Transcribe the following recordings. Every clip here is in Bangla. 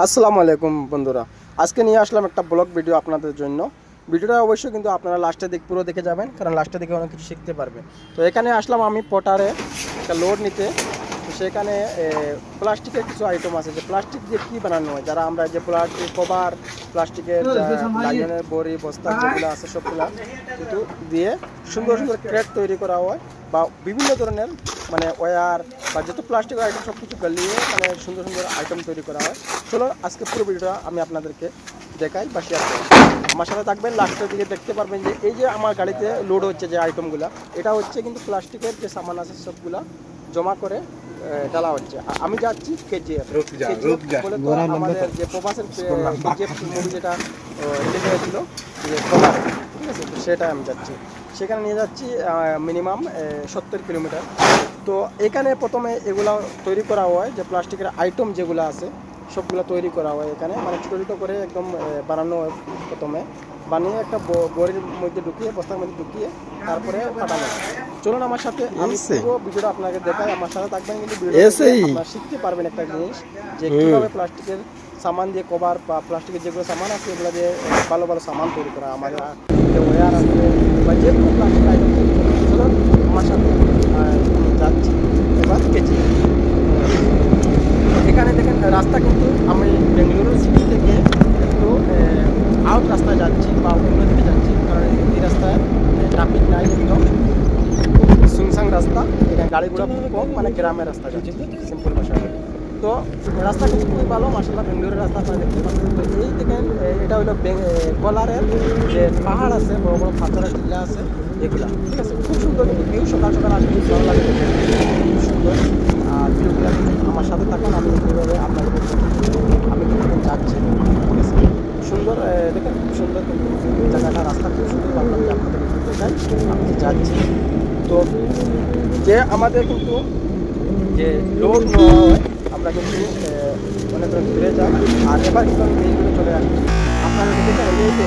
আসসালামু আলাইকুম বন্ধুরা, আজকে নিয়ে আসলাম একটা ব্লগ ভিডিও আপনাদের জন্য। ভিডিওটা অবশ্যই কিন্তু আপনারা লাস্টে পুরো দেখে যাবেন, কারণ লাস্টে দেখে অনেক কিছু শিখতে পারবেন। তো এখানে আসলাম আমি পটারে একটা লোড নিতে। তো সেখানে প্লাস্টিকের কিছু আইটেম আছে, যে প্লাস্টিক দিয়ে কী বানানো হয়, যারা আমরা যে প্লাস্টিক কভার, প্লাস্টিকের লাইনের বড়ি বস্তা যেগুলো আছে সবগুলা কিন্তু দিয়ে সুন্দর সুন্দর ক্রেট তৈরি করা হয়, বা বিভিন্ন ধরনের মানে ওয়্যার বা যত প্লাস্টিক আইটেম সব কিছু গালিয়ে মানে সুন্দর সুন্দর আইটেম তৈরি করা হয়। চলো আজকে পুরো ভিডিওটা আমি আপনাদেরকে দেখাই বা শেয়ার করি। আমার সাথে থাকবেন, লাস্টের দিকে দেখতে পারবেন যে এই যে আমার গাড়িতে লোড হচ্ছে যে আইটেমগুলো, এটা হচ্ছে কিন্তু প্লাস্টিকের যে সামান আছে সবগুলা জমা করে ডালা হচ্ছে। আমি যাচ্ছি কেজিএফ বলে, তো আমাদের যে প্রবাসের কেজিএফ মুভি যেটা রিলিজ হয়েছিল যে কলার, ঠিক আছে, তো সেটা আমি যাচ্ছি, সেখানে নিয়ে যাচ্ছি মিনিমাম 70 কিলোমিটার। তো এখানে প্রথমে এগুলো তৈরি করা হয়, যে প্লাস্টিকের আইটেম যেগুলো আছে সবগুলো তৈরি করা হয় এখানে, মানে ছোটো ছোটো করে একদম বানানো হয়। প্রথমে বানিয়ে একটা বড়ির মধ্যে ঢুকিয়ে, বস্তার মধ্যে ঢুকিয়ে তারপরে ফাটানো হয়। চলুন আমার সাথে, আমি পুরো ভিডিওটা আপনাকে দেখাই, আমার সাথে থাকবেন কিন্তু ভিডিওটা আপনারা শিখতে পারবেন একটা জিনিস, যে কীভাবে প্লাস্টিকের সামান দিয়ে কভার বা প্লাস্টিকের যেগুলো সামান আছে এগুলো দিয়ে ভালো ভালো সামান তৈরি করা, আমাদের যে ওয়্যার আছে বা যে কোনো প্লাস্টিক আইটেম তৈরি করা। চলুন আমার সাথে যাচ্ছি এবার কেজি। এখানে দেখেন রাস্তা কিন্তু আমি বেঙ্গালুরু সিটি থেকে একটু আউট রাস্তায় যাচ্ছি বা অন্য দিকে যাচ্ছি, কারণ এই রাস্তায় ট্রাফিক নাই, একদম সুনসান রাস্তা, এখানে গাড়ি ঘোড়া খুব কম, মানে গ্রামের রাস্তা যাচ্ছি সিম্পল ভাষায়। তো রাস্তা কিন্তু খুবই ভালো মাশাআল্লাহ, বেঙ্গালুরুর রাস্তা আপনারা দেখতে পাচ্ছেন। তো এই দেখেন এটা হলো কলারের যে পাহাড় আছে, বড় বড় পাথরের টিলা আছে এগুলা, ঠিক আছে, খুব সুন্দর কিন্তু ভিউ। সকাল সকাল আসলে ভালো লাগে, খুব সুন্দর। আর ভিউগুলো আমার সাথে থাকুন, আমি কীভাবে আপনাদের আমি কিন্তু যাচ্ছি, ঠিক আছে, সুন্দর দেখেন, খুব সুন্দর কিন্তু জায়গাটা, রাস্তা খুব সুন্দর। ভাবলাম যে আপনাদের একটু দেখাই আমি যে যাচ্ছি। তো যে আমাদের কিন্তু যে লোড নেওয়া হয়, আমরা কিন্তু মনে করেন ফিরে যাই। আর এবার কিন্তু আমি মেইন রোডে চলে আসছি। আপনারা দেখেছেন এই যে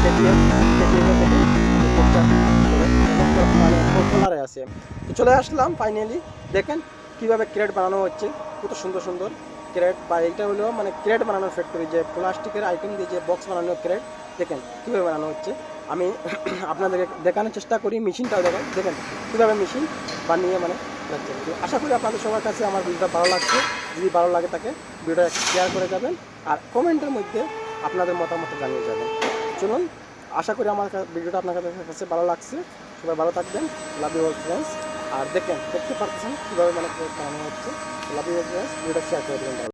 কেটিএম দেখে মানে কলারে আছে। তো চলে আসলাম ফাইনালি, দেখেন কীভাবে ক্রেট বানানো হচ্ছে, কত সুন্দর সুন্দর ক্রেট। বা এইটা হলো মানে ক্রেট বানানোর ফ্যাক্টরি, যে প্লাস্টিকের আইটেম দিয়ে যে বক্স বানানোর ক্রেট, দেখেন কীভাবে বানানো হচ্ছে। আমি আপনাদেরকে দেখানোর চেষ্টা করি, মেশিনটাও দেখেন, দেখেন কীভাবে মেশিন বানিয়ে মানে যাচ্ছে। তো আশা করি আপনাদের সবার কাছে আমার ভিডিওটা ভালো লাগছে। যদি ভালো লাগে তাকে ভিডিওটা শেয়ার করে যাবেন, আর কমেন্টের মধ্যে আপনাদের মতামত জানিয়ে যাবেন। চলুন, আশা করি আমার ভিডিওটা আপনাদের কাছে ভালো লাগছে। সবাই ভালো থাকবেন, লাভ ইউ অল ফ্রেন্ডস। আর দেখতে পাচ্ছেন কীভাবে মানে বানানো হচ্ছে। লাভ ইউ অল ফ্রেন্ডস, ভিডিওটা শেয়ার করে দেবেন।